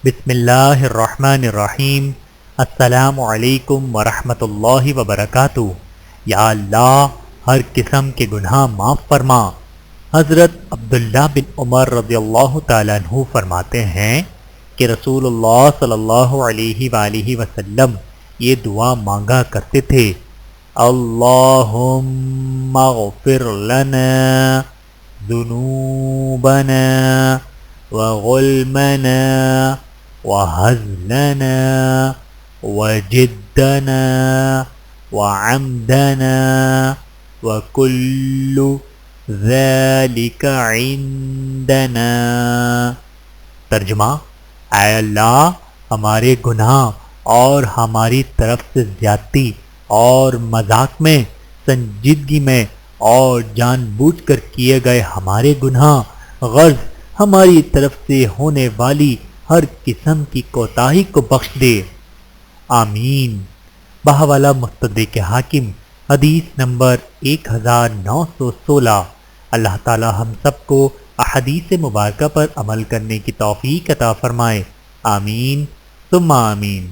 بسم اللہ الرحمن الرحیم۔ السلام علیکم ورحمۃ اللہ وبرکاتہ۔ یا اللہ ہر قسم کے گناہ معاف فرما۔ حضرت عبداللہ بن عمر رضی اللہ تعالیٰ عنہ فرماتے ہیں کہ رسول اللہ صلی اللہ علیہ وآلہ وسلم یہ دعا مانگا کرتے تھے: اللہم اغفر لنا ذنوبنا وغلمنا وہزلنا وجدنا وعمدنا وکل ذالک عندنا۔ ترجمہ: اے اللہ ہمارے گناہ اور ہماری طرف سے زیادتی اور مذاق میں، سنجیدگی میں اور جان بوجھ کر کیے گئے ہمارے گناہ، غرض ہماری طرف سے ہونے والی ہر قسم کی کوتاہی کو بخش دے، آمین۔ بحوالہ مستدرک حاکم، حدیث نمبر 1916۔ اللہ تعالی ہم سب کو احادیث مبارکہ پر عمل کرنے کی توفیق عطا فرمائے، آمین ثم آمین۔